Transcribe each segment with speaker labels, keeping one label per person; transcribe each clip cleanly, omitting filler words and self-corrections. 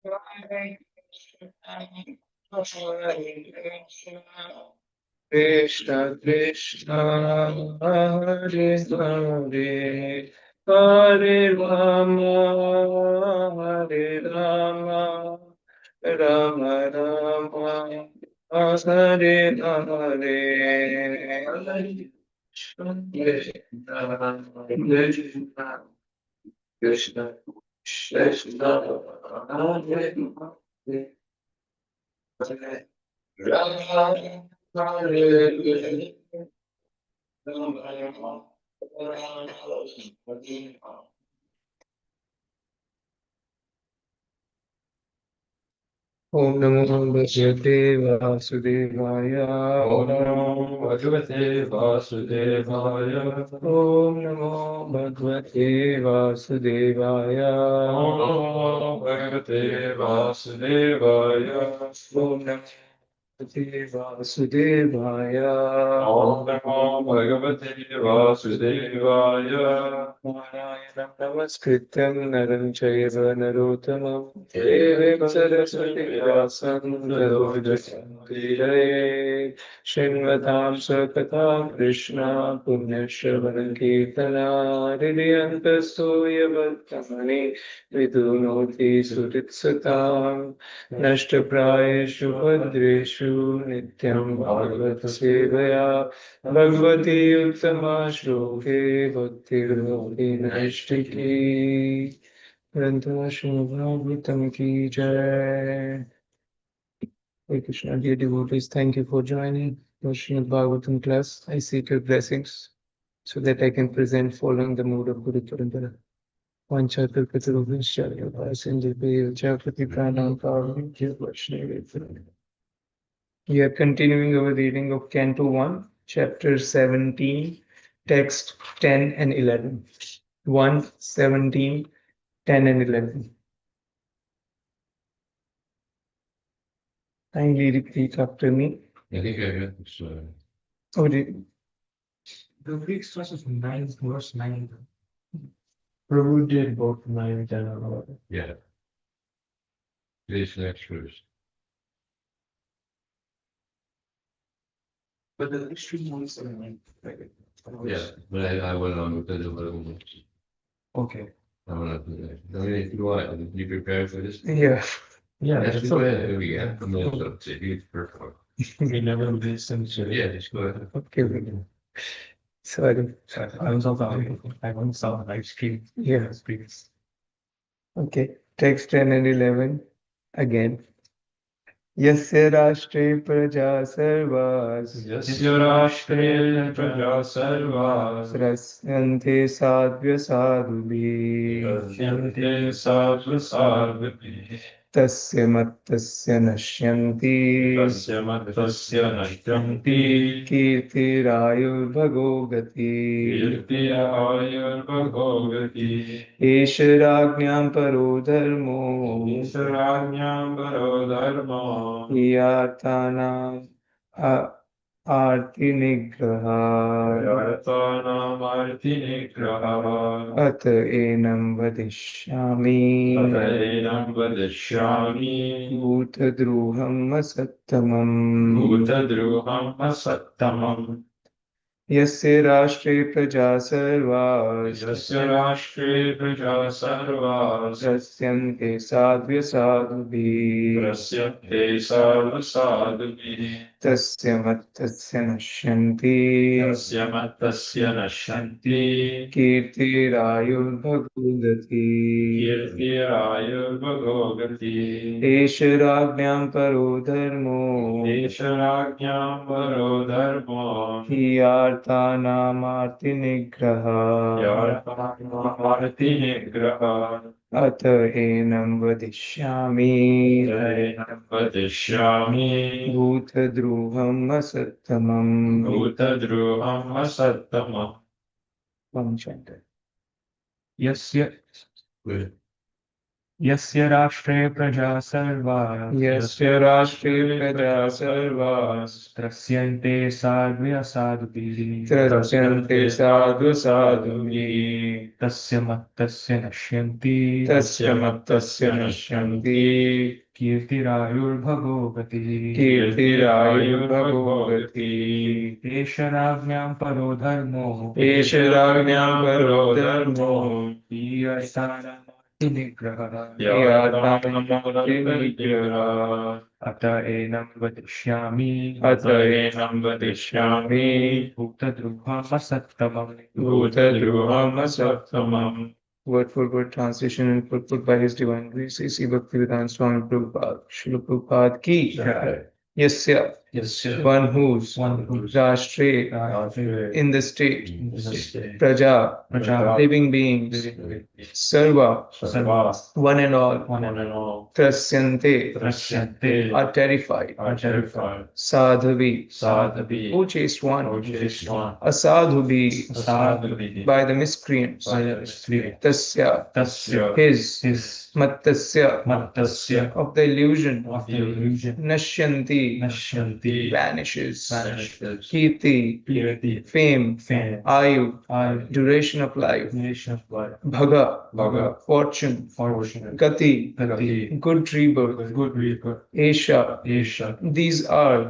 Speaker 1: Hare Krishna, Krishna Krishna, Hare Hare, Hare Rama, Hare Rama, Rama Rama, Hare Hare, Krishna Krishna, Krishna Krishna, Hare Hare. Om Namo Bhagavate Vasudevaya. Om Namo Bhagavate Vasudevaya. Om Namo Bhagavate Vasudevaya. Om Namo Bhagavate Vasudevaya. Om Namo Vasudevaya. Om Namo Bhagavate Vasudevaya. Narayanam Namaskrityam Naram Chaiva Narottamam Devim Saraswati Vyasam Tado Jayanti Srimvatam Sakatam Krishna Punyashravanam Kirtana Hridiyantastoya Vattamani Vidunoti Suritsatam Nashtaprayeshu Bhadreshu Nityam Bhagavata Sevaya Bhagavati Uttama Shloke Bhakti Naistiki Grantha Bhagavatam Ki Jai. Hare Krishna, dear devotees, thank you for joining the Srimad Bhagavatam class. I seek your blessings so that I can present following the mode of Guru Parampara. Vanchakalpatarubhishya Vasindeveya Prati Pranam Pavijya Vaishnava. We are continuing our reading of Canto 1, Chapter 17, Text 10 and 11. 1, 17, 10 and 11. Kindly repeat after me.
Speaker 2: I think I got this.
Speaker 1: Oh, the Greek stress is 9, verse 9. Prabhu did both 9, 10, and 11.
Speaker 2: Yeah. This next verse.
Speaker 1: But the next 3 months are 9.
Speaker 2: Yeah, but I went on with the 11.
Speaker 1: Okay.
Speaker 2: I went on to that. I mean, if you want, you prepared for this?
Speaker 1: Yeah. Yeah,
Speaker 2: That's
Speaker 1: that's
Speaker 2: go
Speaker 1: okay.
Speaker 2: ahead. We got a minute up to you. Perfect.
Speaker 1: We never listen to
Speaker 2: Yeah, just go ahead.
Speaker 1: Okay, we can. Sorry. I was also I once saw a live stream. Yeah. Previous. Okay. Text 10 and 11 again. यस्य राष्ट्रे प्रजा सर्वास्
Speaker 2: यस्य राष्ट्रे प्रजा सर्वाः
Speaker 1: रस्यन्ते साध्य साधुभिः
Speaker 2: रस्यन्ते साधुसाधुभिः
Speaker 1: तस्य मत्तस्य नश्यन्ति
Speaker 2: तस्य मत्तस्य नश्यन्ति
Speaker 1: कीर्तिरायुर्भगो गतिः
Speaker 2: कीर्तिरायुर्भगो गतिः
Speaker 1: एष राज्ञां परो धर्मो
Speaker 2: ईश्वराज्ञां परो धर्मो
Speaker 1: यातानाम्
Speaker 2: यातानामर्थिनिग्रहः
Speaker 1: अत एनं वदिष्यामि
Speaker 2: तदैनं वदिष्यामि
Speaker 1: भूतद्रोहम् असत्तमम्
Speaker 2: भूतद्रोहम् असत्तमम्
Speaker 1: यस्य राष्ट्रे प्रजा सर्वा
Speaker 2: यस्य राष्ट्रे प्रजा सर्वाः
Speaker 1: रस्यन्ते साध्य साधुभिः
Speaker 2: रस्यन्ते साधुसाधुभिः
Speaker 1: तस्य मत्तस्य नश्यन्ति
Speaker 2: तस्य मत्तस्य नश्यन्ति
Speaker 1: कीर्तिरायुर्भगो गतिः
Speaker 2: कीर्तिरायुर्भगो गतिः
Speaker 1: एष राज्ञां परो धर्मो
Speaker 2: ईश्वराज्ञां परो धर्मो
Speaker 1: यार्तानामार्तिनिग्रहः
Speaker 2: यार्तानामार्तिनिग्रहः
Speaker 1: अत एनं वदिष्यामि
Speaker 2: तदैनं वदिष्यामि
Speaker 1: भूतद्रोहम् असत्तमम्
Speaker 2: भूतद्रोहम् असत्तमम्
Speaker 1: One chapter. Yasya
Speaker 3: यस्य राष्ट्रे प्रजा सर्वा
Speaker 1: यस्य राष्ट्रे प्रजा सर्वाः
Speaker 3: त्रस्यन्ते साध्वी
Speaker 1: त्रस्यन्ते साधु साधुभिः
Speaker 3: तस्य मत्तस्य नश्यन्ति
Speaker 1: तस्य मत्तस्य नश्यन्ति
Speaker 3: कीर्तिरायुर्भगो गतिः
Speaker 1: कीर्तिरायुर्भगो गतिः
Speaker 3: एष राज्ञां परो धर्मो
Speaker 1: एष राज्ञां परो धर्मो
Speaker 3: निग्रहः
Speaker 1: यातामतिनिग्रहः
Speaker 3: अत एनं वदिष्यामि
Speaker 1: अत एनं वदिष्यामि
Speaker 3: भूतद्रुवमसत्तमम्
Speaker 1: भूतद्रोहमसत्तमम्. Word for word translation and purport by His Divine Grace A.C. Bhaktivedanta Swami Prabhupada. Srila Prabhupada ki jai. Yasya, one whose, Rashtre, in the state, Praja, living beings, Sarva, one and all, Trasyante, are terrified, Sadhavi, O chaste one, a sadhu be by the miscreants, Tasya, his, Mattasya, of the illusion, Nashyanti, vanishes, Kirti, fame, Ayu, duration of life, Bhaga, fortune, Gati, good rebirth, Esha, these are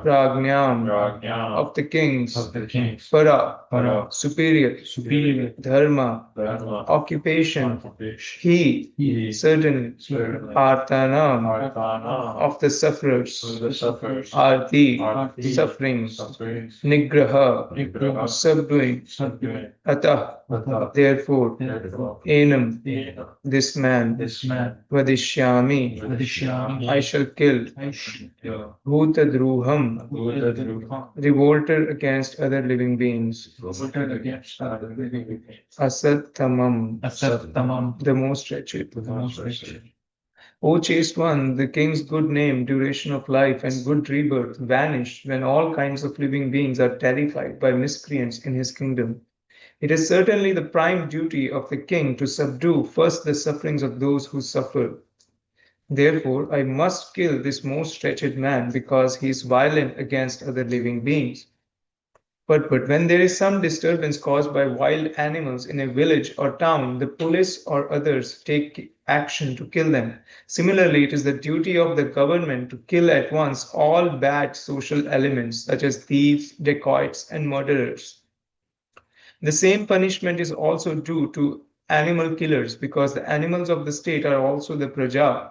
Speaker 1: Prajnam, of the kings, Para, superior, Dharma, occupation, He, certain, Arthanam, of the sufferers, Arti, suffering, Nigraha, subduing, Atah, therefore, Enam, this man, Vadishyami, I shall kill, Bhutadruham, revolter against other living beings, Asattamam, the most wretched. O chaste one, the king's good name, duration of life, and good rebirth vanish when all kinds of living beings are terrified by miscreants in his kingdom. It is certainly the prime duty of the king to subdue first the sufferings of those who suffer. Therefore, I must kill this most wretched man because he is violent against other living beings. But when there is some disturbance caused by wild animals in a village or town, the police or others take action to kill them. Similarly, it is the duty of the government to kill at once all bad social elements such as thieves, dacoits, and murderers. The same punishment is also due to animal killers because the animals of the state are also the praja.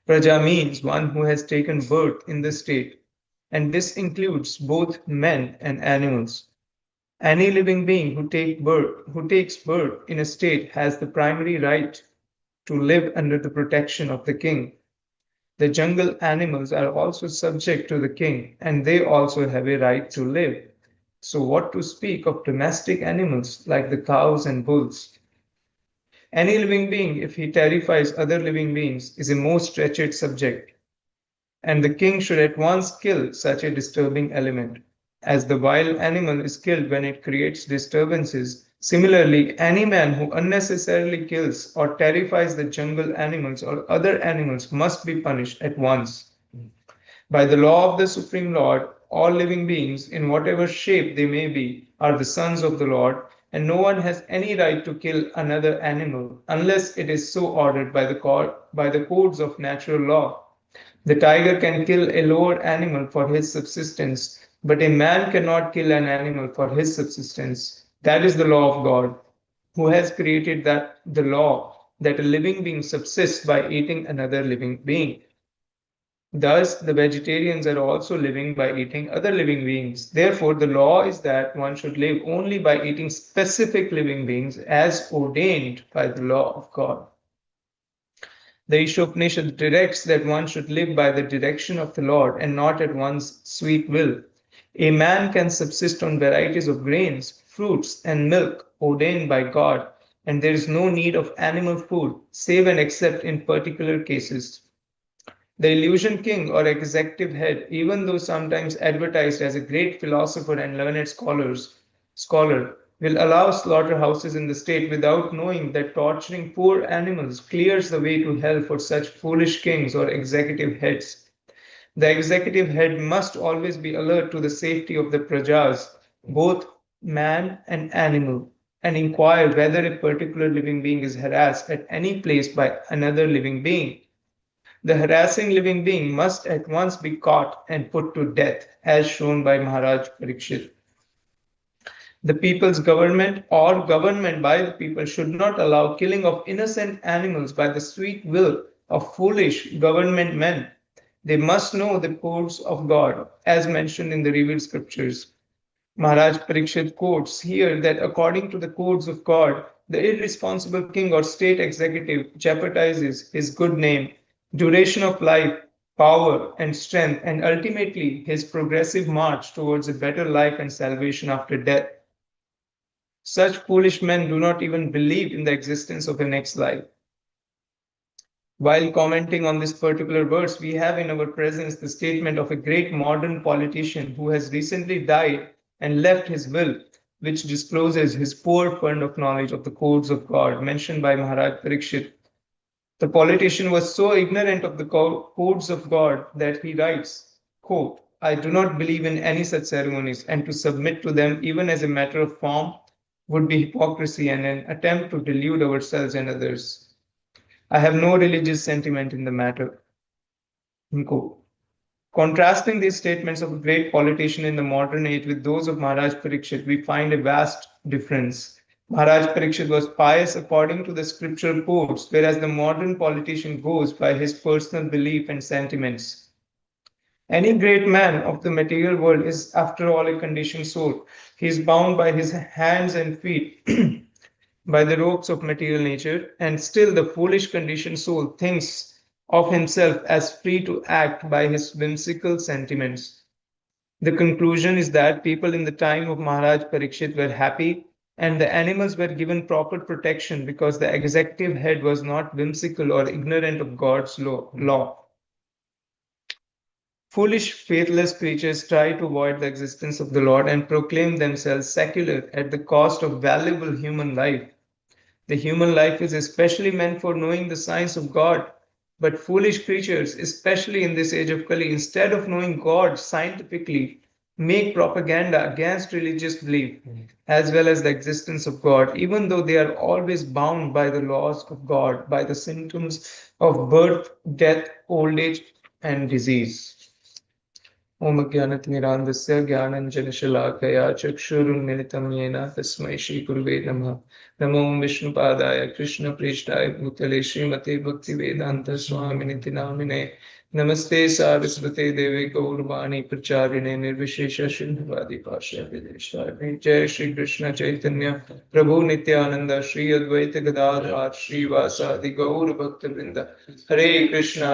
Speaker 1: Praja means one who has taken birth in the state, and this includes both men and animals. Any living being who takes birth in a state has the primary right to live under the protection of the king. The jungle animals are also subject to the king, and they also have a right to live. So, what to speak of domestic animals like the cows and bulls? Any living being, if he terrifies other living beings, is a most wretched subject, and the king should at once kill such a disturbing element. As the wild animal is killed when it creates disturbances, similarly, any man who unnecessarily kills or terrifies the jungle animals or other animals must be punished at once. By the law of the Supreme Lord, all living beings, in whatever shape they may be, are the sons of the Lord, and no one has any right to kill another animal unless it is so ordered by the codes of natural law. The tiger can kill a lower animal for his subsistence, but a man cannot kill an animal for his subsistence. That is the law of God, who has created the law that a living being subsists by eating another living being. Thus, the vegetarians are also living by eating other living beings. Therefore, the law is that one should live only by eating specific living beings as ordained by the law of God. The Ishopanishad directs that one should live by the direction of the Lord and not at one's sweet will. A man can subsist on varieties of grains, fruits, and milk ordained by God, and there is no need of animal food, save and except in particular cases. The illusion king or executive head, even though sometimes advertised as a great philosopher and learned scholar, will allow slaughterhouses in the state without knowing that torturing poor animals clears the way to hell for such foolish kings or executive heads. The executive head must always be alert to the safety of the prajas, both man and animal, and inquire whether a particular living being is harassed at any place by another living being. The harassing living being must at once be caught and put to death, as shown by Maharaj Parikshit. The people's government or government by the people should not allow killing of innocent animals by the sweet will of foolish government men. They must know the codes of God, as mentioned in the revealed scriptures. Maharaj Parikshit quotes here that according to the codes of God, the irresponsible king or state executive jeopardizes his good name, duration of life, power, and strength, and ultimately his progressive march towards a better life and salvation after death. Such foolish men do not even believe in the existence of a next life. While commenting on this particular verse, we have in our presence the statement of a great modern politician who has recently died and left his will, which discloses his poor fund of knowledge of the codes of God mentioned by Maharaj Parikshit. The politician was so ignorant of the codes of God that he writes, quote, I do not believe in any such ceremonies, and to submit to them even as a matter of form would be hypocrisy and an attempt to delude ourselves and others. I have no religious sentiment in the matter. Quote. Contrasting these statements of a great politician in the modern age with those of Maharaj Parikshit, we find a vast difference. Maharaj Parikshit was pious according to the scriptural codes, whereas the modern politician goes by his personal belief and sentiments. Any great man of the material world is, after all, a conditioned soul. He is bound by his hands and feet by the ropes of material nature, and still the foolish conditioned soul thinks of himself as free to act by his whimsical sentiments. The conclusion is that people in the time of Maharaj Parikshit were happy and the animals were given proper protection because the executive head was not whimsical or ignorant of God's law. Foolish, faithless creatures try to avoid the existence of the Lord and proclaim themselves secular at the cost of valuable human life. The human life is especially meant for knowing the science of God. But foolish creatures, especially in this age of Kali, instead of knowing God scientifically, make propaganda against religious belief as well as the existence of God, even though they are always bound by the laws of God, by the symptoms of birth, death, old age, and disease. ओम अज्ञानतिमिरान्धस्य ज्ञानञ्जनशलाकया चक्षुरुन्मिलितं येन तस्मै श्रीगुरुवे नमः नमो विष्णुपादाय कृष्णप्रेष्ठाय भूतले श्रीमते भक्तिवेदान्तस्वामिनिति नामिने नमस्ते सारस्वते देवे गौरवाणी प्रचारिणे निर्विशेष शून्यवादी पार्श्वदेशाय जय श्री कृष्ण चैतन्य प्रभु नित्यानंद श्री अद्वैत गदाधर श्रीवासादि गौर भक्त वृंद हरे Krishna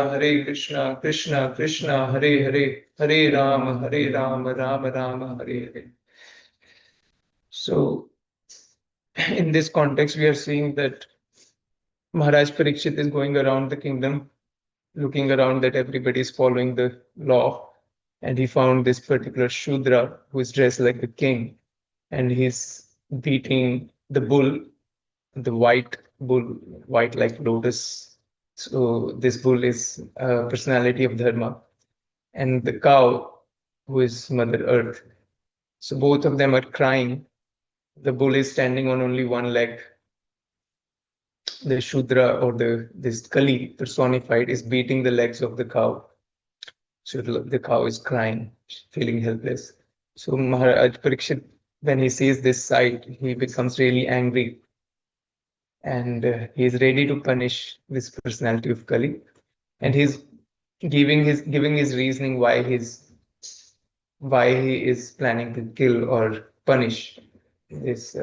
Speaker 1: Krishna Krishna Hare Hare Hare Ram Ram Ram Hare Hare. So in this context we are seeing that Maharaj Parikshit is going around the kingdom looking around that everybody is following the law, and he found this particular Shudra who is dressed like a king, and he's beating the bull, the white bull, white like lotus. So this bull is a personality of Dharma, and the cow who is Mother Earth. So both of them are crying. The bull is standing on only one leg. The Shudra or this Kali personified is beating the legs of the cow. So the cow is crying, feeling helpless. So Maharaj Parikshit, when he sees this sight, he becomes really angry, and he is ready to punish this personality of Kali, and he's giving his reasoning why he is planning to kill or punish this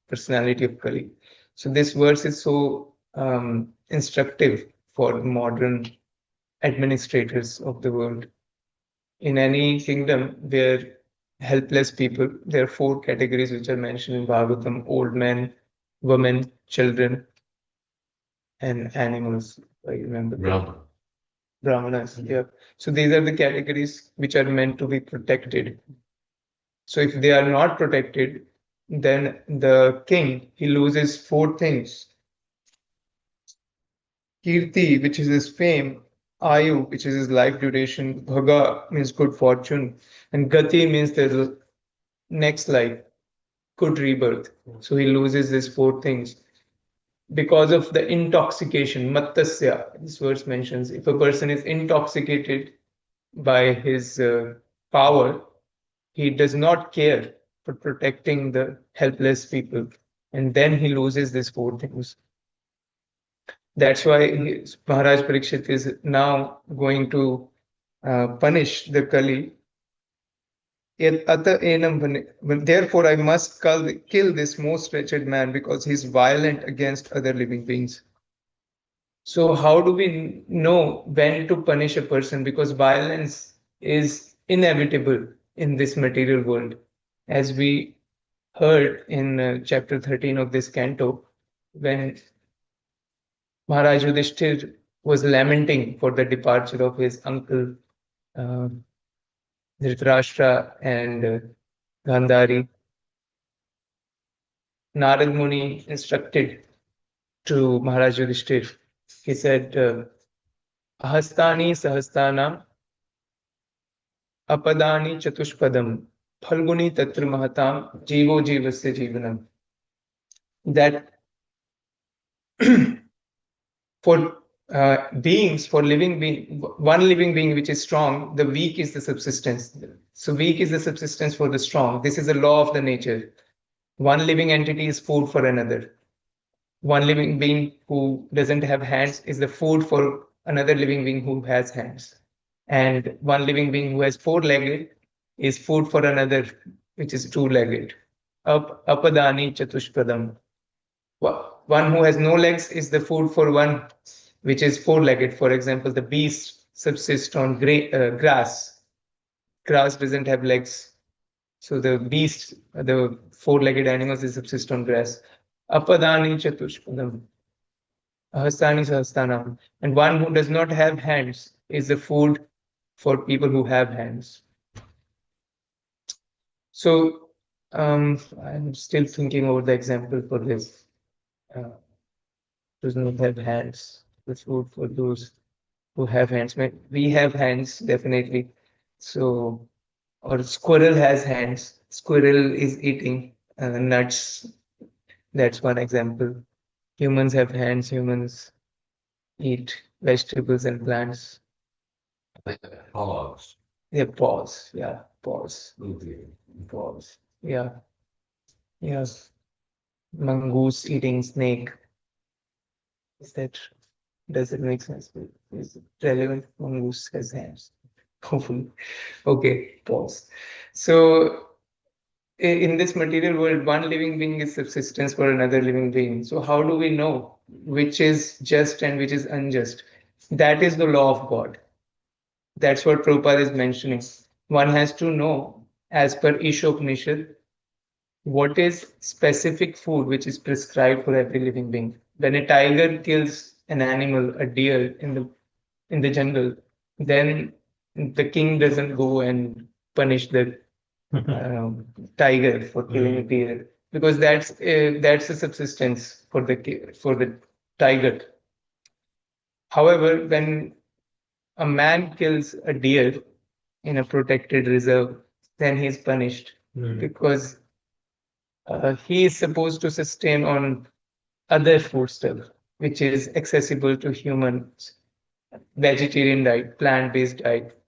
Speaker 1: personality of Kali. So this verse is so instructive for modern administrators of the world. In any kingdom where helpless people, there are four categories which are mentioned in Bhagavatam: old men, women, children, and animals. I remember. Brahmanas. Yeah. So these are the categories which are meant to be protected. So if they are not protected, Then the king, he loses 4 things. Kirti, which is his fame, Ayu, which is his life duration, Bhaga means good fortune, and Gati means the next life, good rebirth. So he loses these 4 things because of the intoxication, mattasya. This verse mentions if a person is intoxicated by his power, he does not care for protecting the helpless people, and then he loses these 4 things. That's why Maharaj Parikshit is now going to punish the Kali. Therefore, I must kill this most wretched man because he's violent against other living beings. So, how do we know when to punish a person? Because violence is inevitable in this material world. As we heard in chapter 13 of this canto, when Maharaj Yudhishthir was lamenting for the departure of his uncle uh, Dhritarashtra and Gandhari, Narad Muni instructed to Maharaj Yudhishthir. He said, Ahastani sahastana apadani chatushpadam phalguni tatra mahatam jivo jivasya jivanam. That for for living being, one living being which is strong, the weak is the subsistence. So weak is the subsistence for the strong. This is a law of the nature. One living entity is food for another. One living being who doesn't have hands is the food for another living being who has hands. And one living being who has 4-legged is food for another which is 2-legged. Apadani chatushpadam. One who has no legs is the food for one which is 4-legged. For example, the beast subsists on grass. Grass doesn't have legs. So the beast, the 4-legged animals, they subsist on grass. Apadani chatushpadam. Ahastani sahastanam. And one who does not have hands is the food for people who have hands. So I'm still thinking over the example for this. Does not have hands. The food for those who have hands. We have hands, definitely. So, or squirrel has hands. Squirrel is eating nuts. That's one example. Humans have hands. Humans eat vegetables and plants.
Speaker 2: Pause.
Speaker 1: Yeah, paws. Yeah, paws.
Speaker 2: Okay.
Speaker 1: Paws. Yeah. Yes. Mongoose eating snake. Is that, does it make sense? Is it relevant? Mongoose has hands. Hopefully. Okay, pause. So in this material world, one living being is subsistence for another living being. So how do we know which is just and which is unjust? That is the law of God. That's what Prabhupada is mentioning. One has to know, as per Ishopanishad, what is specific food which is prescribed for every living being. When a tiger kills an animal, a deer in the jungle, then the king doesn't go and punish the tiger for killing a deer, because that's a subsistence for the tiger. However, when a man kills a deer in a protected reserve, then he's punished because he is supposed to sustain on other food stuff, which is accessible to humans, vegetarian diet, plant-based diet.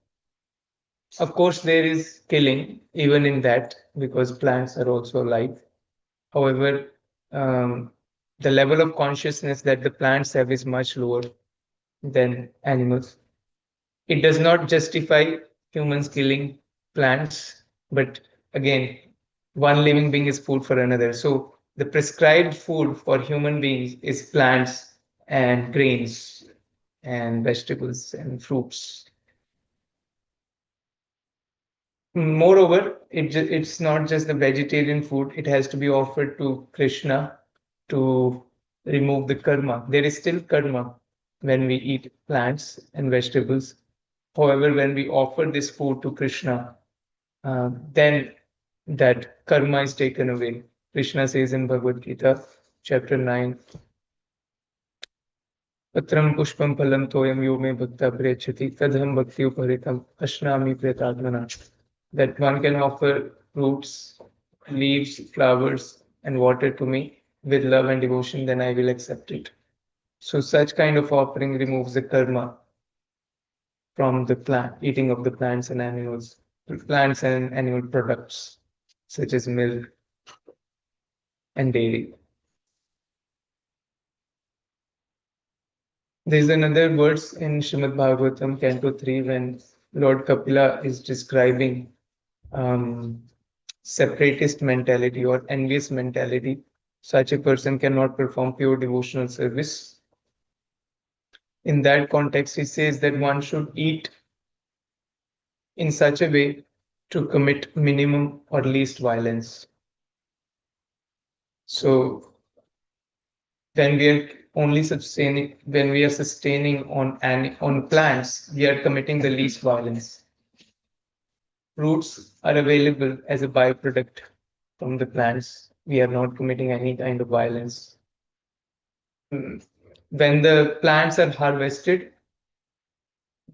Speaker 1: Of course, there is killing even in that because plants are also alive. However, um, the level of consciousness that the plants have is much lower than animals. It does not justify humans killing plants, but again, one living being is food for another. So the prescribed food for human beings is plants and grains and vegetables and fruits. Moreover, it's not just the vegetarian food, it has to be offered to Krishna to remove the karma. There is still karma when we eat plants and vegetables. However, when we offer this food to Krishna, then that karma is taken away. Krishna says in Bhagavad Gita, chapter 9, Patram pushpam phalam toyam yo me bhakta priyachati tadham bhakti uparitam ashnami priyatatmana. That one can offer fruits, leaves, flowers, and water to me with love and devotion, then I will accept it. So such kind of offering removes the karma from the plant, eating of the plants and animals, plants and animal products, such as milk and dairy. There's another verse in Srimad Bhagavatam, Canto 3, when Lord Kapila is describing separatist mentality or envious mentality. Such a person cannot perform pure devotional service. In that context, he says that one should eat in such a way to commit minimum or least violence. So when we are when we are sustaining on plants, we are committing the least violence. Fruits are available as a byproduct from the plants. We are not committing any kind of violence. When the plants are harvested,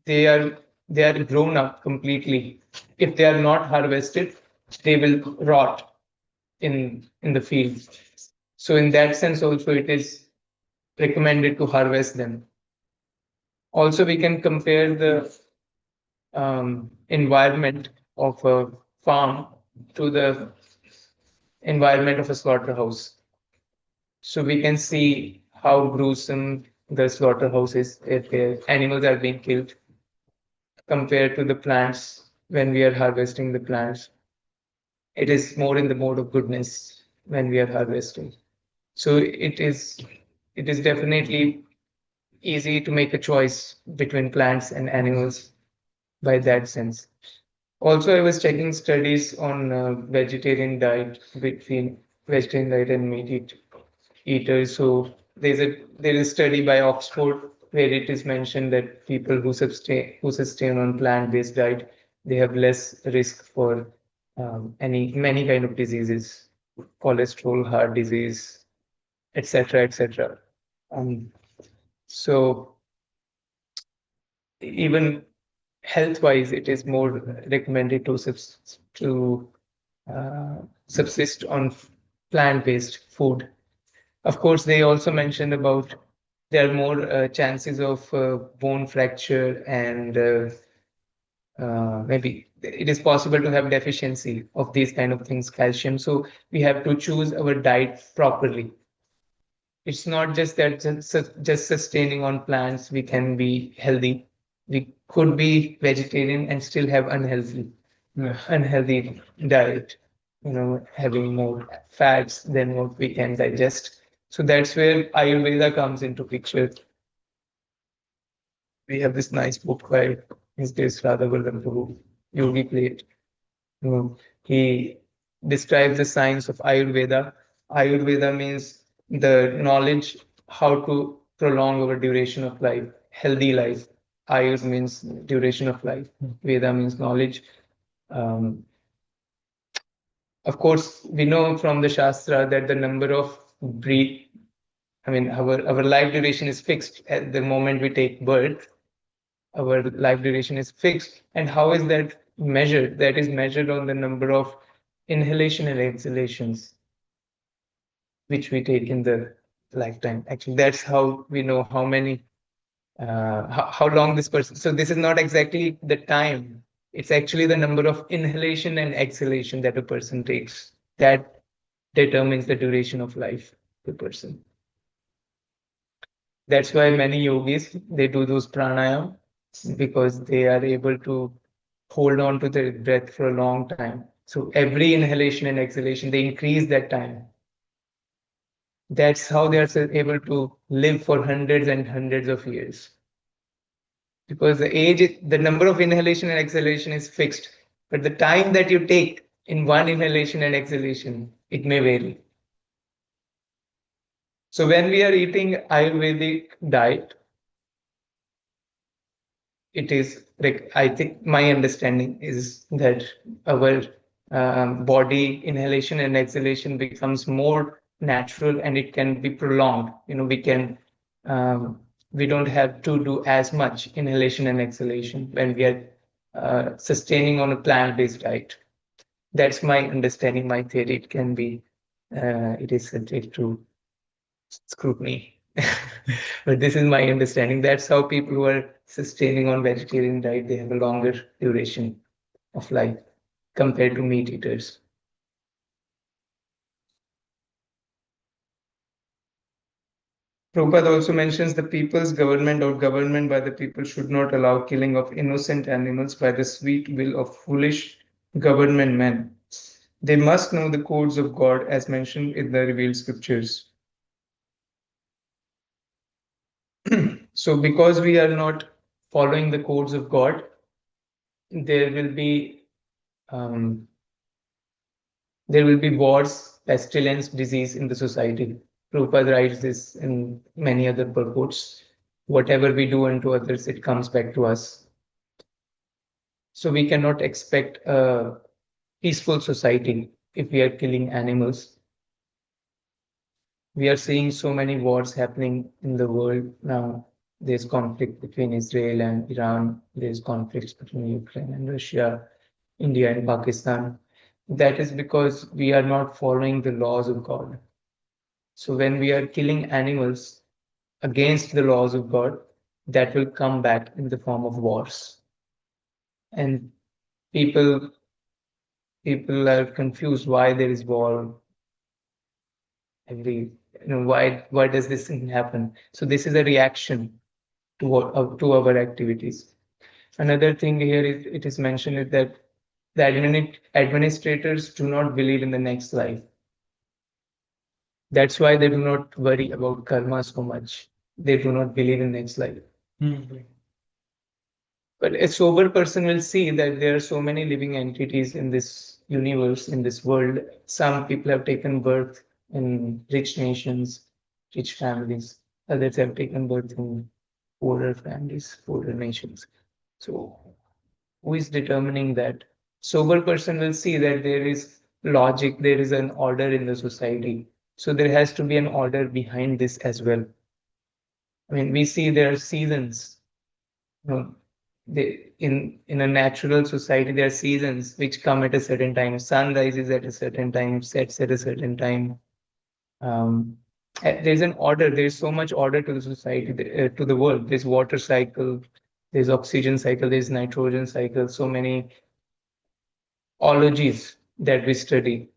Speaker 1: they are grown up completely. If they are not harvested, they will rot in the field. So in that sense also it is recommended to harvest them. Also we can compare the environment of a farm to the environment of a slaughterhouse. So we can see how gruesome the slaughterhouse is if the animals are being killed compared to the plants when we are harvesting the plants. It is more in the mode of goodness when we are harvesting. So it is definitely easy to make a choice between plants and animals by that sense. Also, I was checking studies on vegetarian diet between vegetarian diet and eaters. So there is a study by Oxford where it is mentioned that people who sustain on plant-based diet, they have less risk for many kind of diseases, cholesterol, heart disease, etc., etc. Um, so even health-wise, it is more recommended to subsist on plant-based food. Of course, they also mentioned about there are more chances of bone fracture and maybe it is possible to have deficiency of these kind of things, calcium. So we have to choose our diet properly. It's not just that just sustaining on plants we can be healthy. We could be vegetarian and still have unhealthy diet, having more fats than what we can digest. So that's where Ayurveda comes into picture. We have this nice book by his dear Radha Prabhu, Yogi Plate. He describes the science of Ayurveda. Ayurveda means the knowledge how to prolong our duration of life, healthy life. Ayur means duration of life. Veda means knowledge. Um, of course, we know from the Shastra that the number of breath, I mean, our life duration is fixed at the moment we take birth. Our life duration is fixed. And how is that measured? That is measured on the number of inhalation and exhalations which we take in the lifetime. Actually, that's how we know how many, how long this person. So this is not exactly the time. It's actually the number of inhalation and exhalation that a person takes. That determines the duration of life of the person. That's why many yogis, they do those pranayam because they are able to hold on to their breath for a long time. So every inhalation and exhalation, they increase that time. That's how they are able to live for hundreds and hundreds of years. Because the number of inhalation and exhalation is fixed, but the time that you take in one inhalation and exhalation, it may vary. So when we are eating Ayurvedic diet, it is like, I think my understanding is that our body inhalation and exhalation becomes more natural and it can be prolonged. We don't have to do as much inhalation and exhalation when we are sustaining on a plant-based diet. That's my understanding, my theory. It is subject to scrutiny. But this is my understanding. That's how people who are sustaining on vegetarian diet, they have a longer duration of life compared to meat eaters. Prabhupada also mentions the people's government or government by the people should not allow killing of innocent animals by the sweet will of foolish government men. They must know the codes of God as mentioned in the revealed scriptures. So because we are not following the codes of God, there will be um, wars, pestilence, disease in the society. Prabhupada writes this in many other purports. Whatever we do unto others, it comes back to us. So we cannot expect a peaceful society if we are killing animals. We are seeing so many wars happening in the world now. There's conflict between Israel and Iran. There's conflicts between Ukraine and Russia, India and Pakistan. That is because we are not following the laws of God. So when we are killing animals against the laws of God, that will come back in the form of wars. And people people are confused why there is war every why does this thing happen. So this is a reaction to our activities. Another thing here is it is mentioned is that the administrators do not believe in the next life. That's why they do not worry about karma so much. They do not believe in next life. But a sober person will see that there are so many living entities in this universe, in this world. Some people have taken birth in rich nations, rich families. Others have taken birth in poorer families, poorer nations. So, who is determining that? Sober person will see that there is logic, there is an order in the society. So, there has to be an order behind this as well. I mean, we see there are seasons. No, in a natural society, there are seasons which come at a certain time. Sun rises at a certain time, sets at a certain time. There's an order. There's so much order to the society, to the world. There's water cycle, there's oxygen cycle, there's nitrogen cycle. So many ologies that we study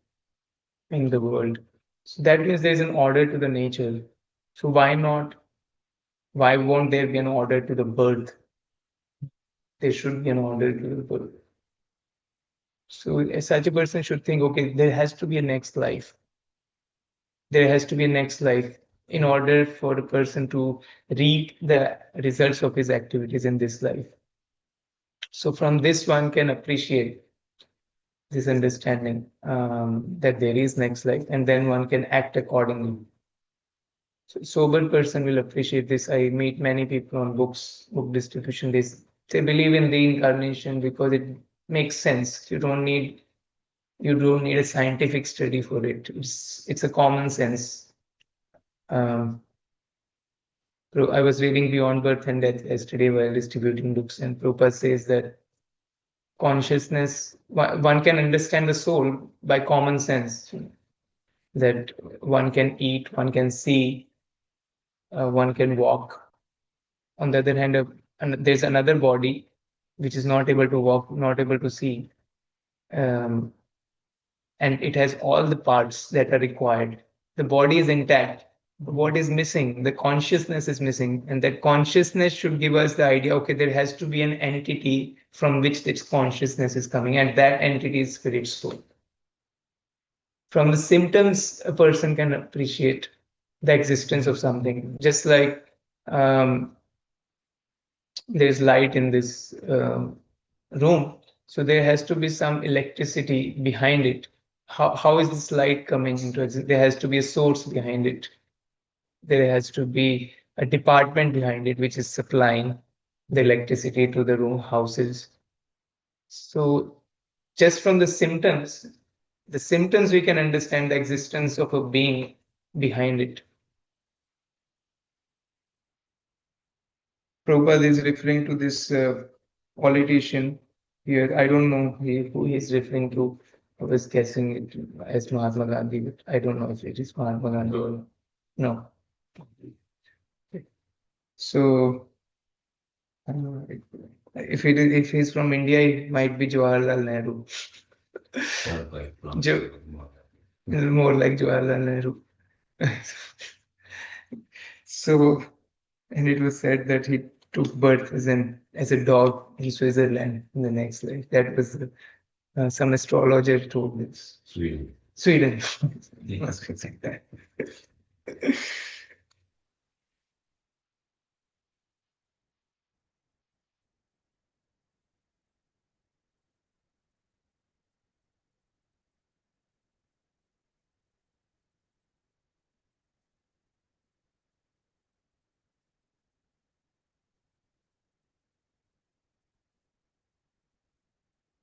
Speaker 1: in the world. So that means there's an order to the nature. So why not? Why won't there be an order to the birth? There should be an order to the birth. So such a person should think, okay, there has to be a next life. There has to be a next life in order for a person to reap the results of his activities in this life. So from this one can appreciate this understanding that there is next life, and then one can act accordingly. So sober person will appreciate this. I meet many people on book distribution. They believe in reincarnation because it makes sense. You don't need a scientific study for it. It's a common sense. I was reading Beyond Birth and Death yesterday while distributing books, and Prabhupada says that consciousness, one can understand the soul by common sense, that one can eat, one can see, one can walk. On the other hand, there's another body which is not able to walk, not able to see, um, and it has all the parts that are required. The body is intact. What is missing? The consciousness is missing. And that consciousness should give us the idea, okay, there has to be an entity from which this consciousness is coming, and that entity is spirit soul. From the symptoms, a person can appreciate the existence of something. Just like there's light in this room, so there has to be some electricity behind it. How is this light coming into existence? There has to be a source behind it. There has to be a department behind it which is supplying the electricity to the room houses. So just from the symptoms we can understand the existence of a being behind it. Prabhupada is referring to this politician here. I don't know who he is referring to. I was guessing it as Mahatma Gandhi, but I don't know if it is Mahatma Gandhi or not. No. So if he's from India, it might be Jawaharlal Nehru.
Speaker 2: Sounds like
Speaker 1: Jo- More like Jawaharlal Nehru. So, and it was said that he took birth as a dog in Switzerland in the next life. That was some astrologer told this.
Speaker 2: Sweden.
Speaker 1: Sweden.
Speaker 2: Yeah.
Speaker 1: Must be like that.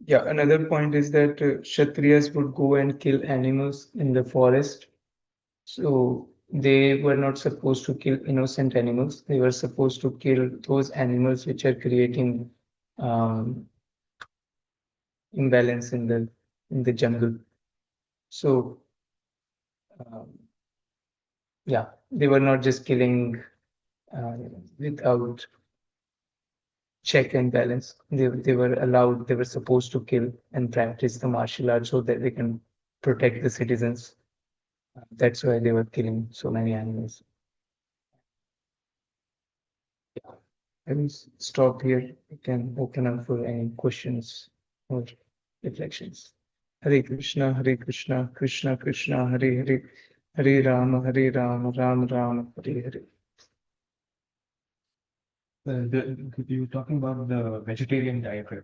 Speaker 1: Yeah, another point is that Kshatriyas would go and kill animals in the forest. So they were not supposed to kill innocent animals. They were supposed to kill those animals which are creating um, imbalance in the jungle. So um, yeah, they were not just killing without check and balance. They were allowed. They were supposed to kill and practice the martial arts so that they can protect the citizens. That's why they were killing so many animals. Yeah, I will stop here. We can open up for any questions or reflections. Hare Krishna, Hare Krishna, Krishna Krishna, Hare Hare, Hare Rama, Hare Rama, Ram Ram, Hare Hare.
Speaker 3: You were talking about the vegetarian diet, right?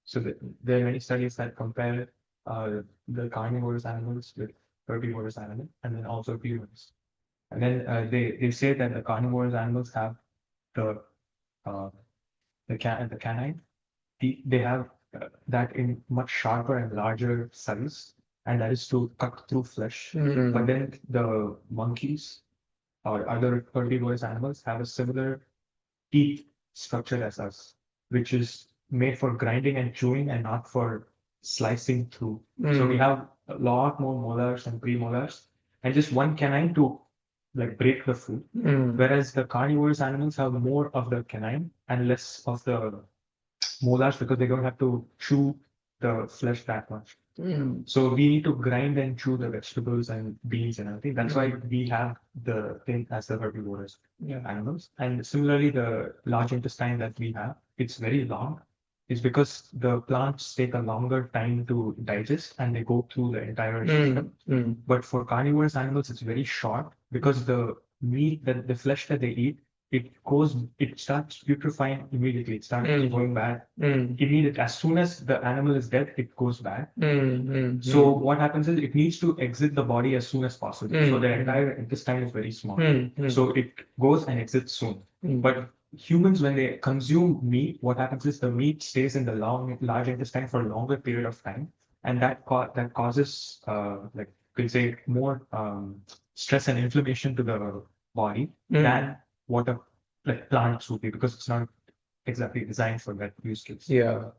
Speaker 3: So there are many studies that compare the carnivorous animals with herbivorous animals, and then also humans. And then they say that the carnivorous animals have the uh, the canine. They have that in much sharper and larger size, and that is to cut through flesh. But then the monkeys or other herbivorous animals have a similar teeth structure as us, which is made for grinding and chewing and not for slicing through. So we have a lot more molars and premolars, and just one canine to like break the food. Whereas the carnivorous animals have more of the canine and less of the molars because they don't have to chew the flesh that much. So we need to grind and chew the vegetables and beans and everything. That's why we have the thing as the herbivores animals. And similarly, the large intestine that we have, it's very long. It's because the plants take a longer time to digest and they go through the entire system. But for carnivorous animals, it's very short because the meat, the flesh that they eat, it starts putrefying immediately. It starts going bad immediately. As soon as the animal is dead, it goes bad. So what happens is it needs to exit the body as soon as possible. So the entire intestine is very small. So it goes and exits soon. But humans, when they consume meat, what happens is the meat stays in the large intestine for a longer period of time, and that causes like you can say more stress and inflammation to the body than what a like plants would be because it's not exactly designed for that use case.
Speaker 1: Yeah.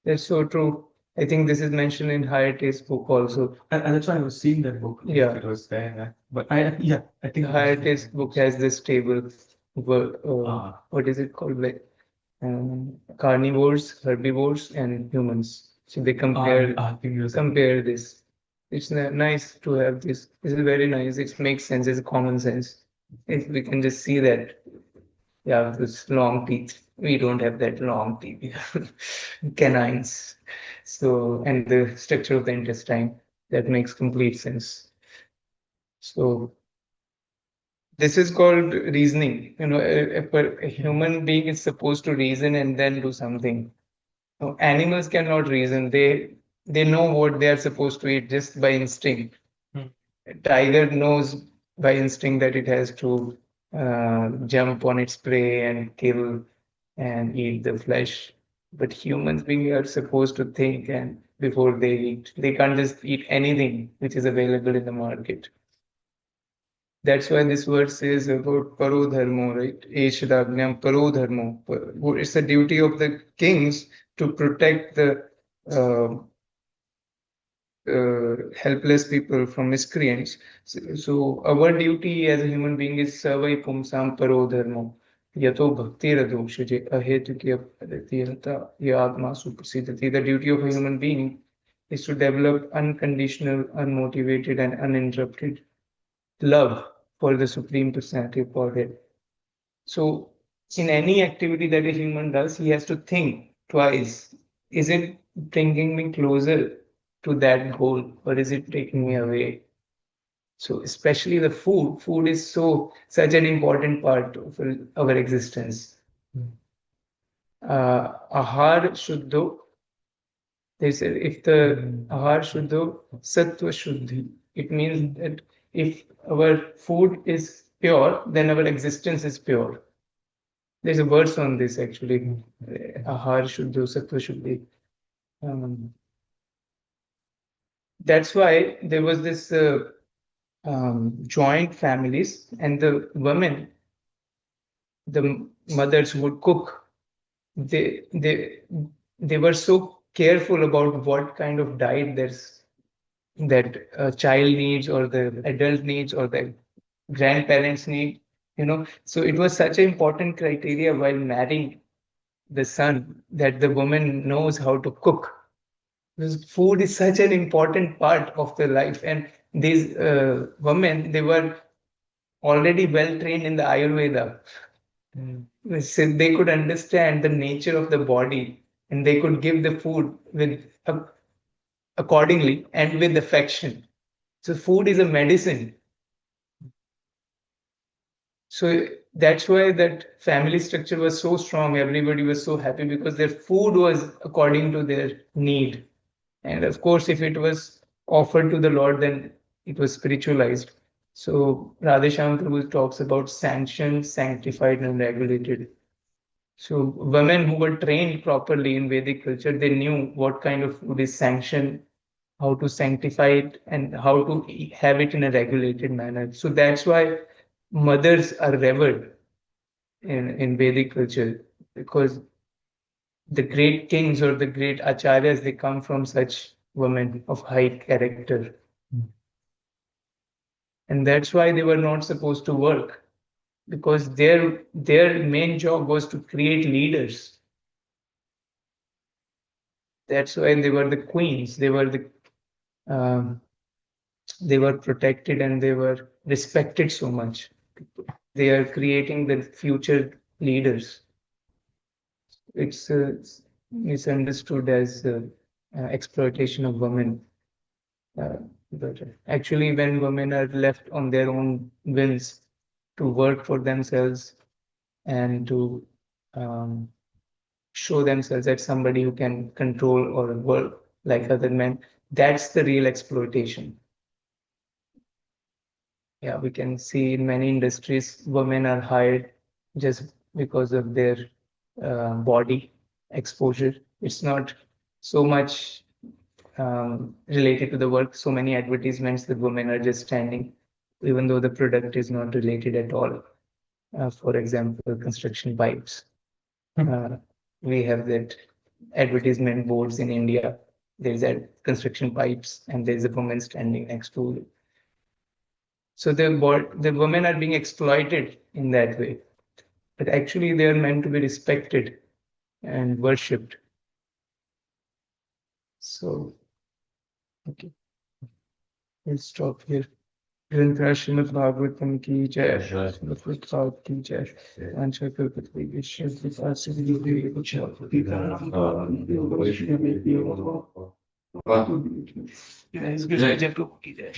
Speaker 1: That's so true. I think this is mentioned in Higher Taste book also.
Speaker 3: And that's why I was seeing that book.
Speaker 1: Yeah.
Speaker 3: It was there. But I think
Speaker 1: The Higher Taste book has this table. What is it called? Like carnivores, herbivores, and humans. So they compare this. It's nice to have this. This is very nice. It makes sense. It's common sense. We can just see that. Yeah, this long teeth. We don't have that long teeth. We have canines. So, and the structure of the intestine, that makes complete sense. So, this is called reasoning. A human being is supposed to reason and then do something. No, animals cannot reason. They know what they are supposed to eat just by instinct. A tiger knows by instinct that it has to jump on its prey and kill and eat the flesh. But humans being are supposed to think and before they eat. They can't just eat anything which is available in the market. That's why this verse says about paro dharmo, right? Eshadagnyam paro dharmo. It's the duty of the kings to protect the uh, helpless people from miscreants. So our duty as a human being is savai pumsam paro dharmo. Yato bhakti radokshuje ahetukya padatiyata yadma suprasidati. The duty of a human being is to develop unconditional, unmotivated, and uninterrupted love for the Supreme Personality of Godhead. So, in any activity that a human does, he has to think twice. Is it bringing me closer to that goal or is it taking me away? So, especially the food, food is such an important part of our existence. Ahar Shuddho, they said if the Ahar Shuddho, Sattva Shuddhi, it means that if our food is pure, then our existence is pure. There's a verse on this actually. Ahar Shuddho, Sattva Shuddhi. That's why there was this joint families, and the women, the mothers would cook. They they they were so careful about what kind of diet that a child needs or the adult needs or the grandparents need. So it was such an important criteria while marrying the son that the woman knows how to cook. Because food is such an important part of their life, and these women, they were already well trained in the Ayurveda. So they could understand the nature of the body, and they could give the food with accordingly and with affection. So food is a medicine. So that's why that family structure was so strong. Everybody was so happy because their food was according to their need. And of course, if it was offered to the Lord, then it was spiritualized. So Radheshyam Prabhu talks about sanctioned, sanctified, and regulated. So women who were trained properly in Vedic culture, they knew what kind of food is sanctioned, how to sanctify it, and how to have it in a regulated manner. So that's why mothers are revered in Vedic culture, because the great kings or the great acharyas, they come from such women of high character. And that's why they were not supposed to work, because their main job was to create leaders. That's why they were the queens. Um, they were protected and they were respected so much. They are creating the future leaders. It's misunderstood as exploitation of women. But actually, when women are left on their own wills to work for themselves and to um, show themselves as somebody who can control or work like other men, that's the real exploitation. Yeah, we can see in many industries, women are hired just because of their body exposure. It's not so much related to the work. So many advertisements that women are just standing, even though the product is not related at all. For example, construction pipes. We have that advertisement boards in India. There's a construction pipes, and there's a woman standing next to it. So the women are being exploited in that way, but actually they are meant to be respected and worshipped. So, okay, we'll stop here. ग्रंथ श्रीमद् भागवतम की जय, श्रीमद् प्रभुपाद की जय, वांछा कल्पतरु ईश्वर कृपा सिंधु कुछ जय प्रभु की जय।